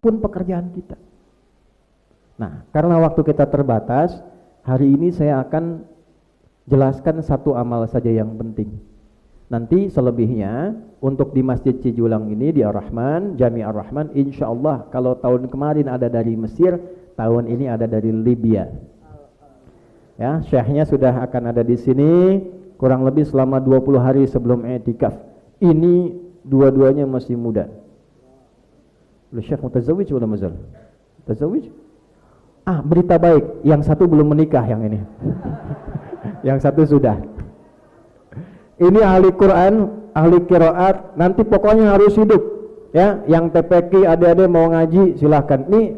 apapun pekerjaan kita. Nah, karena waktu kita terbatas, hari ini saya akan jelaskan satu amal saja yang penting. Nanti selebihnya untuk di Masjid Cijulang ini di Ar-Rahman, Jami Ar-Rahman, insya Allah kalau tahun kemarin ada dari Mesir, tahun ini ada dari Libya. Ya, syekhnya sudah akan ada di sini kurang lebih selama 20 hari sebelum i'tikaf. Ini dua-duanya masih muda. Syekh mutazawwij wala mazal? Mutazawwij? Berita baik, yang satu belum menikah yang ini. Yang satu sudah. Ini ahli Quran, ahli qiraat, nanti pokoknya harus hidup. Ya, yang TPQ adik-adik mau ngaji silahkan. Ini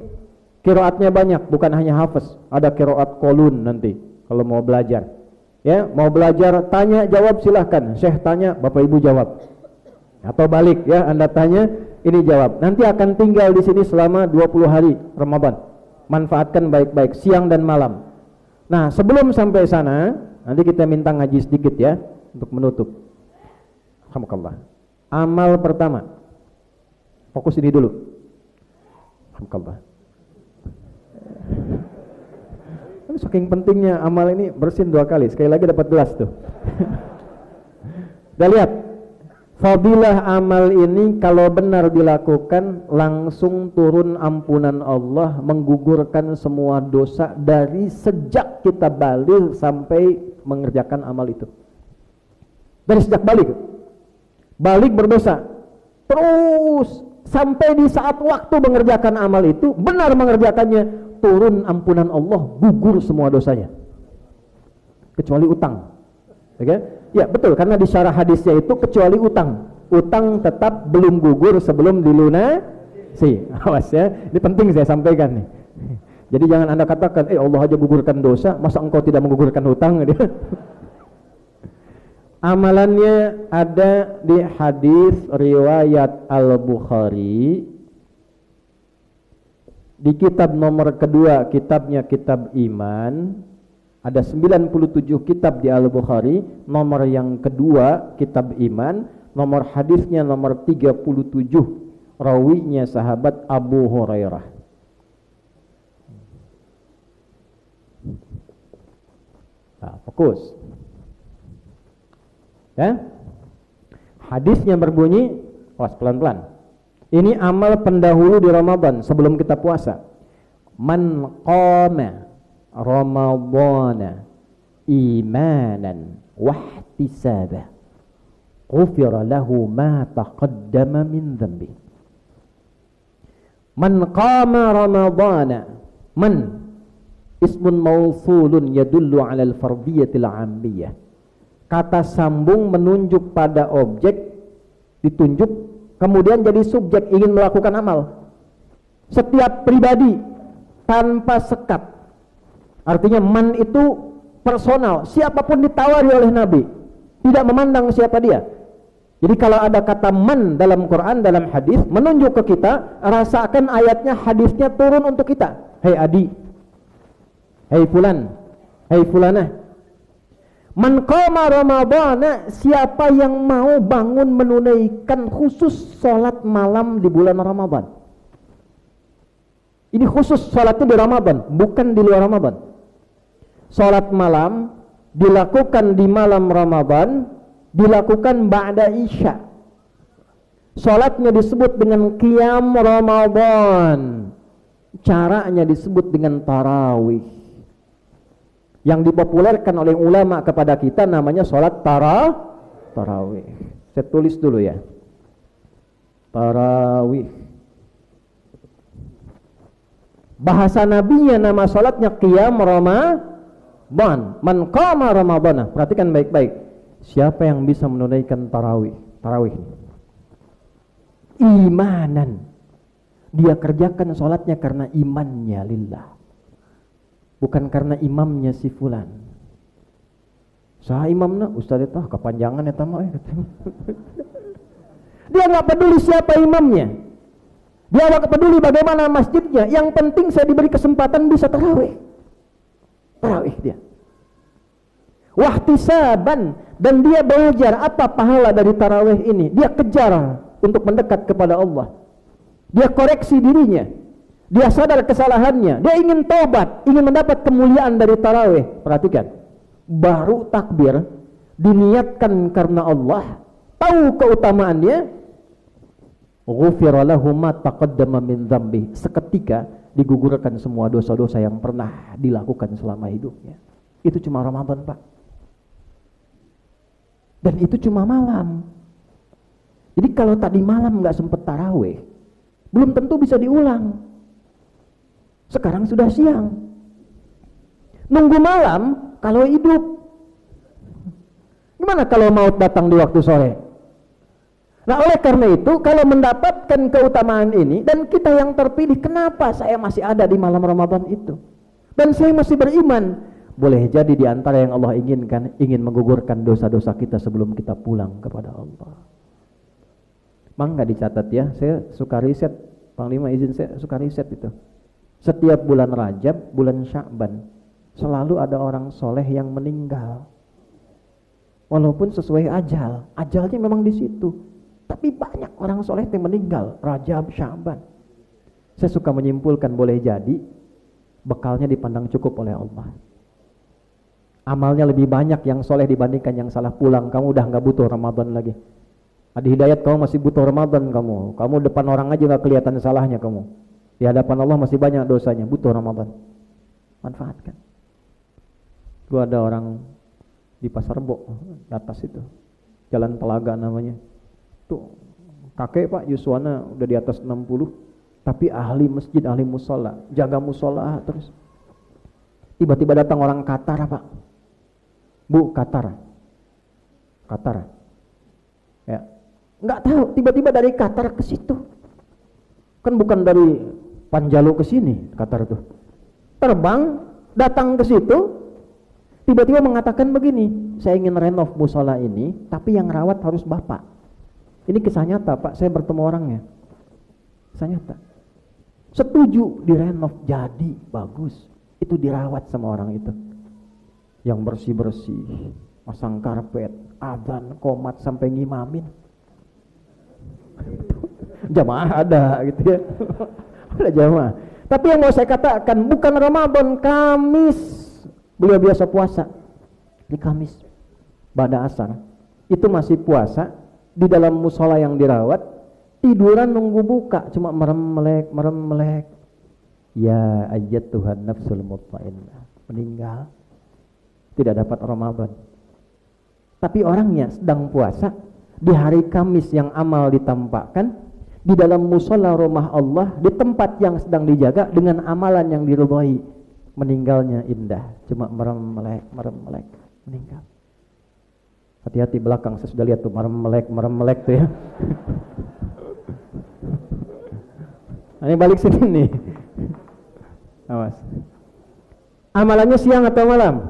qiraatnya banyak, bukan hanya hafiz. Ada qiraat qolun nanti kalau mau belajar. Ya, mau belajar tanya jawab silahkan. Syekh tanya, Bapak Ibu jawab. Atau balik ya, Anda tanya, ini jawab. Nanti akan tinggal di sini selama 20 hari Ramadan. Manfaatkan baik-baik siang dan malam. Nah, sebelum sampai sana, nanti kita minta ngaji sedikit ya untuk menutup. Alhamdulillah. Amal pertama. Fokus ini dulu. Alhamdulillah. Saking pentingnya amal ini bersin 2 kali. Sekali lagi dapat gelas tuh. Udah lihat. Fadilah amal ini kalau benar dilakukan langsung turun ampunan Allah, menggugurkan semua dosa dari sejak kita balik sampai mengerjakan amal itu. Dari sejak balik berdosa, terus sampai di saat waktu mengerjakan amal itu benar mengerjakannya, turun ampunan Allah, gugur semua dosanya kecuali utang. Oke? Ya betul, karena di syarah hadisnya itu kecuali utang tetap belum gugur sebelum dilunasi. Awas ya, ini penting saya sampaikan nih. Jadi jangan Anda katakan, Allah aja gugurkan dosa, masa engkau tidak menggugurkan hutang? Amalannya ada di hadis riwayat Al-Bukhari di kitab nomor kedua, kitabnya kitab iman. Ada 97 kitab di Al-Bukhari, nomor yang kedua kitab iman, nomor hadisnya nomor 37, rawinya sahabat Abu Hurairah. Nah, fokus. Ya. Hadisnya berbunyi, pelan-pelan. Ini amal pendahulu di Ramadan sebelum kita puasa. Man qama Ramadana imanan wahtisaba ghufira lahu ma taqaddama min dhanbi. Man qama Ramadana, man ismun mausulun yadullu ala al-fardiyatil 'ammiyah. Kata sambung menunjuk pada objek, ditunjuk kemudian jadi subjek ingin melakukan amal. Setiap pribadi tanpa sekat. Artinya man itu personal, siapapun ditawari oleh Nabi, tidak memandang siapa dia. Jadi kalau ada kata man dalam Quran, dalam hadis, menunjuk ke kita, rasakan ayatnya, hadisnya turun untuk kita. Hei Adi, hei fulan, hei fulanah. Man qama Ramadana, siapa yang mau bangun menunaikan khusus sholat malam di bulan Ramadan. Ini khusus sholatnya di Ramadan, bukan di luar Ramadan. Sholat malam dilakukan di malam Ramadan, dilakukan ba'da isya. Sholatnya disebut dengan qiyam Ramadan, caranya disebut dengan tarawih. Yang dipopulerkan oleh ulama kepada kita namanya sholat tarawih. Saya tulis dulu ya, tarawih. Bahasa nabinya nama sholatnya qiyam Ramadan. Man qama Ramadana. Perhatikan baik-baik. Siapa yang bisa menunaikan tarawih? Tarawih imanan. Dia kerjakan sholatnya karena imannya lillah, bukan karena imamnya si fulan. Sah imamna Ustaz itu kepanjangan ya tamu. Dia nggak peduli siapa imamnya. Dia nggak peduli bagaimana masjidnya. Yang penting saya diberi kesempatan bisa tarawih. Tarawih dia. Wahtisaban, dan dia belajar apa pahala dari tarawih ini. Dia kejar untuk mendekat kepada Allah. Dia koreksi dirinya. Dia sadar kesalahannya. Dia ingin taubat, ingin mendapat kemuliaan dari tarawih. Perhatikan. Baru takbir, diniatkan karena Allah, tahu keutamaannya, ghufira lahu ma taqaddama min dzambi. Seketika digugurkan semua dosa-dosa yang pernah dilakukan selama hidupnya. Itu cuma Ramadan, Pak. Dan itu cuma malam. Jadi kalau tadi malam nggak sempat tarawih, belum tentu bisa diulang. Sekarang sudah siang. Nunggu malam kalau hidup. Gimana kalau maut datang di waktu sore? Nah, oleh karena itu, kalau mendapatkan keutamaan ini, dan kita yang terpilih, kenapa saya masih ada di malam Ramadan itu? Dan saya masih beriman. Boleh jadi di antara yang Allah inginkan, ingin menggugurkan dosa-dosa kita sebelum kita pulang kepada Allah. Bang, nggak dicatat ya, saya suka riset, Panglima izin saya suka riset itu. Setiap bulan Rajab, bulan Sya'ban, selalu ada orang soleh yang meninggal. Walaupun sesuai ajal, ajalnya memang di situ. Tapi banyak orang soleh yang meninggal Rajab, Sya'ban. Saya suka menyimpulkan boleh jadi bekalnya dipandang cukup oleh Allah. Amalnya lebih banyak yang soleh dibandingkan yang salah pulang. Kamu udah gak butuh Ramadan lagi. Adi Hidayat, kamu masih butuh Ramadan kamu. Kamu depan orang aja gak kelihatan salahnya kamu. Di hadapan Allah masih banyak dosanya. Butuh Ramadan. Manfaatkan. Gua ada orang di Pasar Rebo, di atas itu. Jalan Telaga namanya. Tuh kakek Pak, Yuswana udah di atas 60, tapi ahli masjid, ahli musola, jaga musola terus. Tiba-tiba datang orang Qatar, Pak. Bu, Qatar. Ya. Nggak tahu, tiba-tiba dari Qatar ke situ. Kan bukan dari Panjalu ke sini, Qatar tuh. Terbang, datang ke situ, tiba-tiba mengatakan begini, saya ingin renov musola ini, tapi yang rawat harus Bapak. Ini kisah nyata, Pak, saya bertemu orangnya. Kisah nyata. Setuju direnov, jadi bagus. Itu dirawat sama orang itu. Yang bersih-bersih, pasang karpet, adzan, qomat sampai ngimamin. Jamaah ada gitu ya. Ada jamaah. Tapi yang mau saya katakan bukan Ramadan, Kamis. Beliau biasa puasa. Di Kamis pada asar. Itu masih puasa di dalam musola yang dirawat, tiduran nunggu buka, cuma merem-melek. Ya ayat Tuhan nafsul mutmainnah, meninggal, tidak dapat Ramadan. Tapi orangnya sedang puasa di hari Kamis yang amal ditampakkan di dalam musola rumah Allah, di tempat yang sedang dijaga dengan amalan yang diridhai. Meninggalnya indah, cuma merem-melek, meninggal. Hati-hati belakang, saya sudah lihat tuh merem-melek tuh ya. Ini balik sini nih. Awas. Amalannya siang atau malam?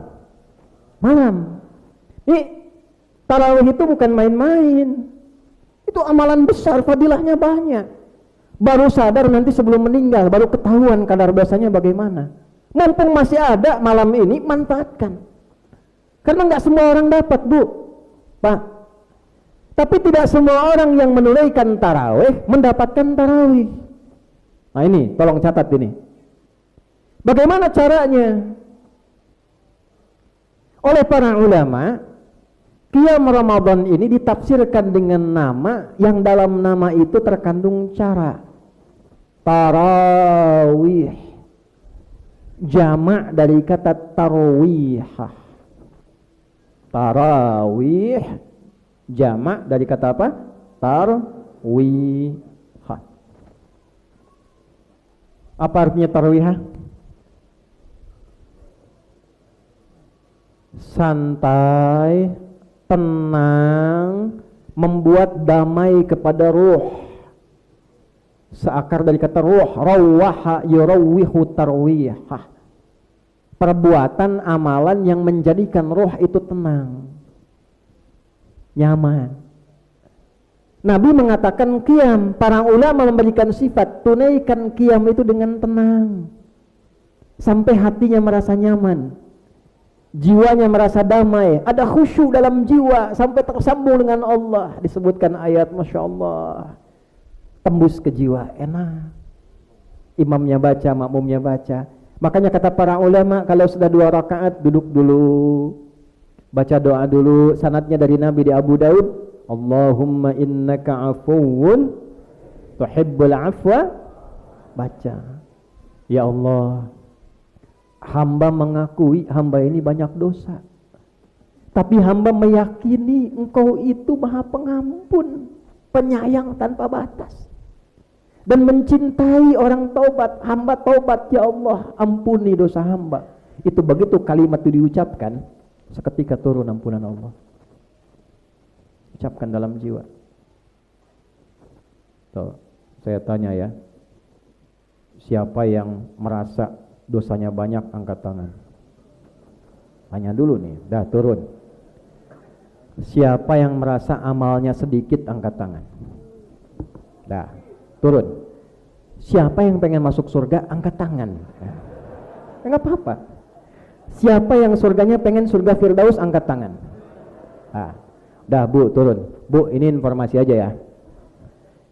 Malam. Ini tarawih itu bukan main-main. Itu amalan besar, fadilahnya banyak. Baru sadar nanti sebelum meninggal, baru ketahuan kadar dosanya bagaimana. Mumpung masih ada malam ini, manfaatkan. Karena nggak semua orang dapat, Bu, Pak. Tapi tidak semua orang yang menunaikan tarawih mendapatkan tarawih. Nah ini, tolong catat ini. Bagaimana caranya? Oleh para ulama, Qiyam Ramadan ini ditafsirkan dengan nama yang dalam nama itu terkandung cara. Tarawih. Jamak dari kata tarawihah. Tarawih. Jamak dari kata apa? Tarwihah. Apa artinya tarawihah? Santai, tenang, membuat damai kepada ruh. Seakar dari kata ruh, rawaha yurawwihu tarwihah. Perbuatan amalan yang menjadikan ruh itu tenang, nyaman. Nabi mengatakan qiyam, para ulama memberikan sifat tunaikan qiyam itu dengan tenang sampai hatinya merasa nyaman, jiwanya merasa damai, ada khusyuk dalam jiwa sampai tersambung dengan Allah. Disebutkan ayat, Masya Allah, tembus ke jiwa, enak. Imamnya baca, makmumnya baca. Makanya kata para ulama, kalau sudah 2 rakaat duduk dulu, baca doa dulu. Sanadnya dari Nabi di Abu Daud, Allahumma innaka afuwun tuhibbul afwa. Baca, ya Allah, hamba mengakui hamba ini banyak dosa, tapi hamba meyakini Engkau itu Maha Pengampun, penyayang tanpa batas, dan mencintai orang taubat. Hamba taubat, ya Allah, ampuni dosa hamba. Itu begitu kalimat itu diucapkan, seketika turun ampunan Allah. Ucapkan dalam jiwa. Tuh, saya tanya ya, siapa yang merasa dosanya banyak, angkat tangan. Tanya dulu nih, dah turun. Siapa yang merasa amalnya sedikit, angkat tangan. Dah, turun. Siapa yang pengen masuk surga, angkat tangan. Enggak apa-apa. Siapa yang surganya pengen surga Firdaus, angkat tangan. Dah Bu, turun. Bu, ini informasi aja ya.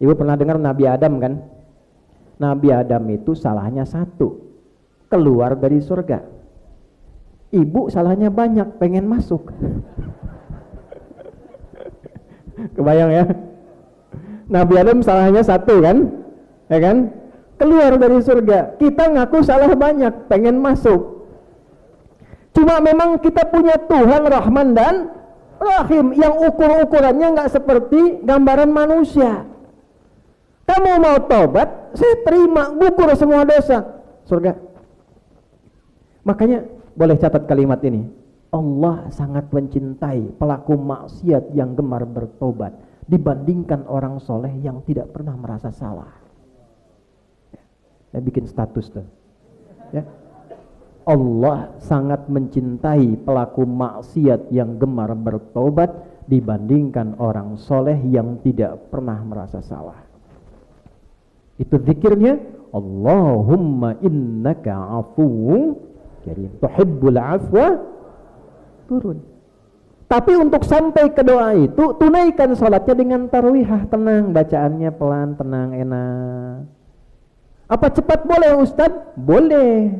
Ibu pernah dengar Nabi Adam kan? Nabi Adam itu salahnya 1, keluar dari surga. Ibu salahnya banyak, pengen masuk. Kebayang ya? Nabi Adam salahnya 1 kan? Ya kan? Keluar dari surga. Kita ngaku salah banyak, pengen masuk. Cuma memang kita punya Tuhan Rahman dan Rahim yang ukur-ukurannya nggak seperti gambaran manusia. Kamu mau tobat, saya terima, gugur semua dosa, surga. Makanya boleh catat kalimat ini, Allah sangat mencintai pelaku maksiat yang gemar bertobat dibandingkan orang soleh yang tidak pernah merasa salah. Saya bikin status tuh ya. Allah sangat mencintai pelaku maksiat yang gemar bertobat dibandingkan orang soleh yang tidak pernah merasa salah. Itu zikirnya, Allahumma innaka afuwun karim tuhibbul afwa, turun. Tapi untuk sampai ke doa itu, tunaikan sholatnya dengan tarwihah, tenang, bacaannya pelan, tenang, enak. Apa cepat boleh Ustadz? Boleh.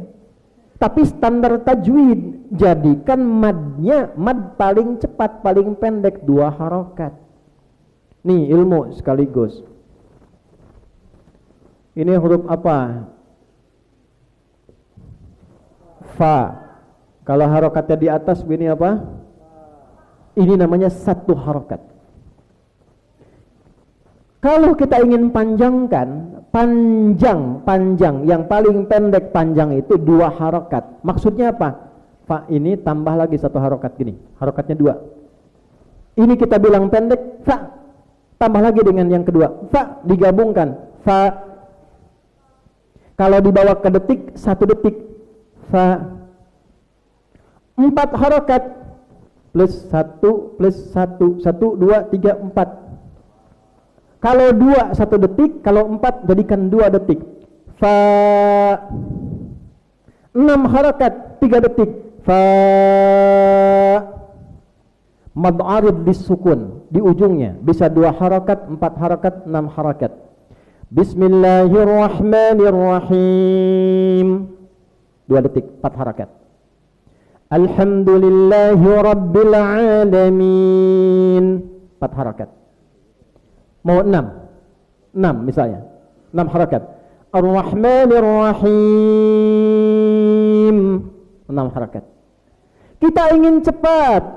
Tapi standar tajwid, jadikan madnya mad paling cepat, paling pendek, 2 harokat. Nih ilmu sekaligus. Ini huruf apa? Fa. Kalau harokatnya di atas ini apa? Ini namanya 1 harokat. Kalau kita ingin panjangkan, panjang, yang paling pendek panjang itu 2 harokat. Maksudnya apa? Fa ini tambah lagi 1 harokat gini, harokatnya 2. Ini kita bilang pendek, fa tambah lagi dengan yang kedua, fa digabungkan, fa. Kalau dibawa ke detik, 1 detik, fa. 4 harokat plus 1 plus 1, 1, 2, 3, 4. Kalau 2 1 detik, kalau 4 jadikan 2 detik. Fa. 6 harakat 3 detik. Fa. Mad arid disukun di ujungnya, bisa 2 harakat, 4 harakat, 6 harakat. Bismillahirrahmanirrahim 2 detik, 4 harakat. Alhamdulillahi rabbil alamin 4 harakat. Mau 6 misalnya 6 harakat. Ar-Rahmanir-Rahim 6 harakat. Kita ingin cepat,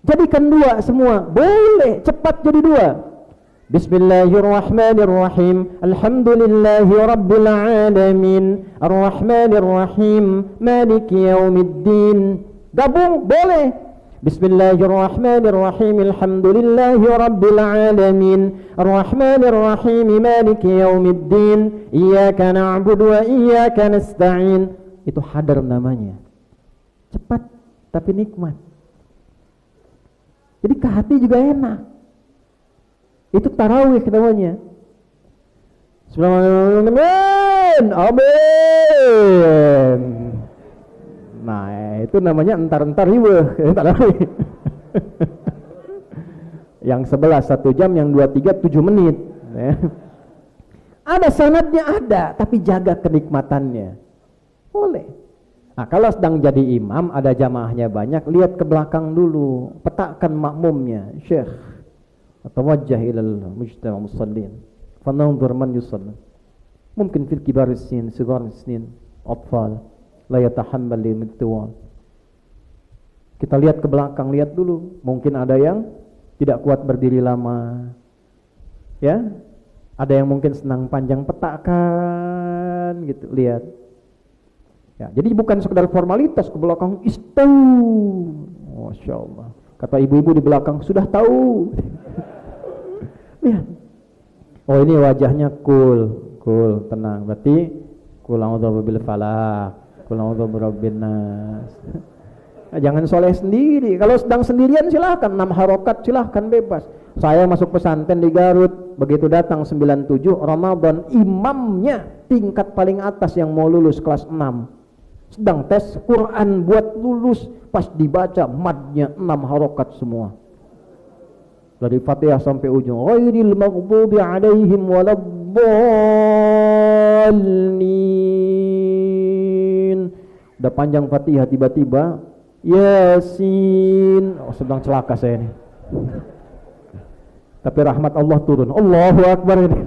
jadikan 2 semua, boleh cepat jadi 2. Bismillahirrahmanirrahim Alhamdulillahi rabbil alamin Ar-Rahmanir-Rahim Maliki yaumiddin. Gabung boleh. Bismillahirrahmanirrahim Alhamdulillahi rabbil alamin Ar-Rahmanir-Rahim Maliki yaumiddin Iyyaka na'budu wa iyyaka nasta'in. Itu hadar namanya. Cepat tapi nikmat. Jadi ke hati juga enak. Itu tarawih namanya. Amin. Amin. Nah, itu namanya entar-entar riweuh. Yang 11 1 jam, yang 23 7 menit. Ya. Ada sanadnya ada, tapi jaga kenikmatannya. Boleh. Nah, kalau sedang jadi imam, ada jamaahnya banyak, lihat ke belakang dulu, petakan makmumnya. Syekh, tawajjah ilal mujtama musallin, fananzur man yusalli. Mungkin fil kibar sin, sigar sinin, atfal, la yatahammal limitual. Kita lihat ke belakang, lihat dulu. Mungkin ada yang tidak kuat berdiri lama. Ya, ada yang mungkin senang panjang petakan gitu, lihat. Ya, jadi bukan sekedar formalitas ke belakang istau. Masya Allah. Kata ibu-ibu di belakang sudah tahu. Lihat. Oh ini wajahnya cool, tenang. Berarti qul a'udzu birabbil falaq, qul a'udzu birabbin nas. Jangan soleh sendiri. Kalau sedang sendirian silahkan 6 harokat silahkan bebas. Saya masuk pesantren di Garut, begitu datang 97 Ramadan, imamnya tingkat paling atas yang mau lulus kelas 6. Sedang tes Quran buat lulus, pas dibaca madnya 6 harokat semua. Dari Fatihah sampai ujung. Ghairil maghdubi alaihim waladdallin. Udah panjang Fatihah tiba-tiba Yasin. Oh, sedang celaka saya ini. Tapi rahmat Allah turun. Allahu Akbar ini.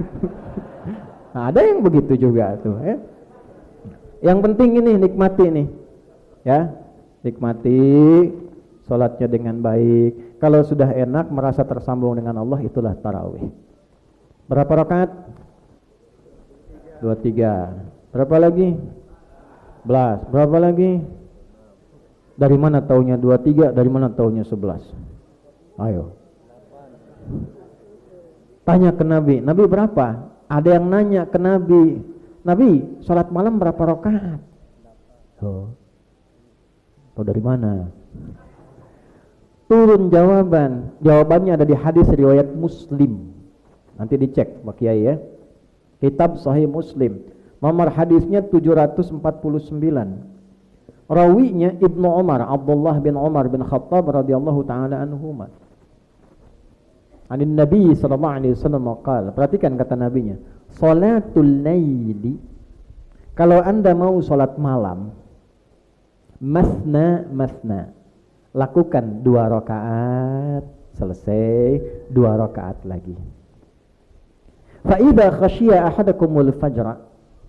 Nah, ada yang begitu juga tuh, ya. Yang penting ini nikmati nih. Ya. Nikmati salatnya dengan baik. Kalau sudah enak merasa tersambung dengan Allah, itulah tarawih. Berapa rakaat? 23. Berapa lagi? 11. Berapa lagi? Dari mana taunya 23? Dari mana taunya 11? Ayo. Tanya ke Nabi. Nabi berapa? Ada yang nanya ke Nabi. Nabi, sholat malam berapa rakaat? Oh. Tahu dari mana? Turun jawaban. Jawabannya ada di hadis riwayat Muslim. Nanti dicek Pak Kiai ya. Kitab Sahih Muslim. Nomor hadisnya 749. Rawinya Ibnu Umar, Abdullah bin Umar bin Khattab radhiyallahu taala anhuma. Anin Nabi sallallahu alaihi wasallam qala. Perhatikan kata nabinya, salatul laili. Kalau Anda mau salat malam, masna, lakukan 2 rakaat, selesai 2 rakaat lagi. Fa idza khashiya ahadakumul fajra,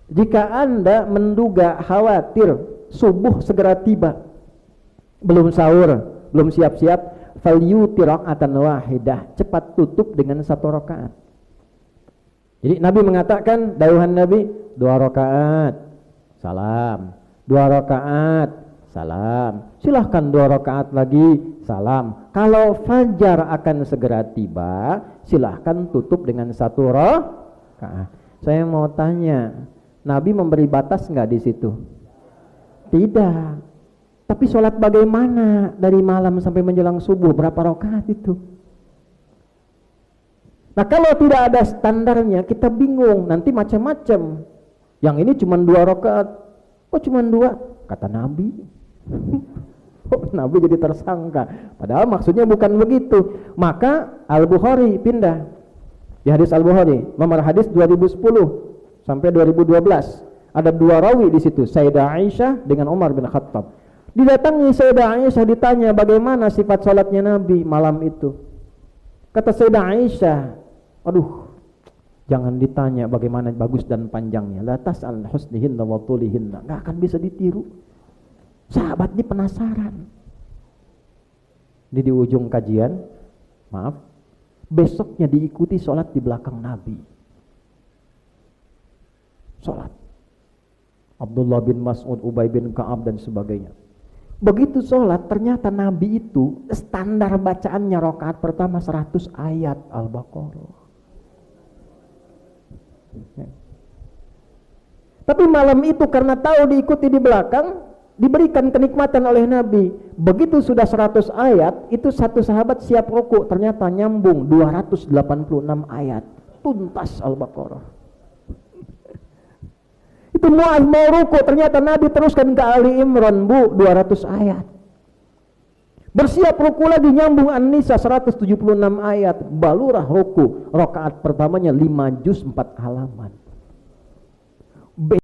jika Anda menduga khawatir subuh segera tiba, belum sahur, belum siap-siap, falyutir raka'atan wahidah, cepat tutup dengan 1 rakaat. Jadi Nabi mengatakan, dawuhan Nabi, 2 rakaat salam, 2 rakaat salam, silahkan 2 rakaat lagi salam. Kalau fajar akan segera tiba, silahkan tutup dengan 1 rakaat. Saya mau tanya, Nabi memberi batas nggak di situ? Tidak. Tapi sholat bagaimana dari malam sampai menjelang subuh, berapa rakaat itu? Nah kalau tidak ada standarnya, kita bingung, nanti macam-macam. Yang ini cuma 2 rakaat. Oh cuma 2? Kata Nabi. Oh, Nabi jadi tersangka. Padahal maksudnya bukan begitu. Maka Al-Bukhari pindah. Di hadis Al-Bukhari, nomor hadis 2010 sampai 2012. Ada 2 rawi di situ, Sayyidah Aisyah dengan Umar bin Khattab. Didatangi Sayyidah Aisyah, ditanya bagaimana sifat salatnya Nabi malam itu. Kata Sayyidah Aisyah, aduh, jangan ditanya bagaimana bagus dan panjangnya. La tas'al husnihinna wa tulihinna. Enggak akan bisa ditiru. Sahabat ini penasaran. Di ujung kajian, maaf, besoknya diikuti salat di belakang Nabi. Salat. Abdullah bin Mas'ud, Ubay bin Ka'ab dan sebagainya. Begitu sholat, ternyata Nabi itu standar bacaannya rakaat pertama 100 ayat Al-Baqarah. Ya. Tapi malam itu karena tahu diikuti di belakang, diberikan kenikmatan oleh Nabi. Begitu sudah 100 ayat, itu satu sahabat siap ruku, ternyata nyambung 286 ayat. Tuntas Al-Baqarah. Itu Mu'adz mau ruku, ternyata Nabi teruskan ke Ali Imran, Bu, 200 ayat. Bersiap ruku lagi, nyambung An-Nisa 176 ayat, balurah ruku. Rakaat pertamanya 5 juz 4 halaman.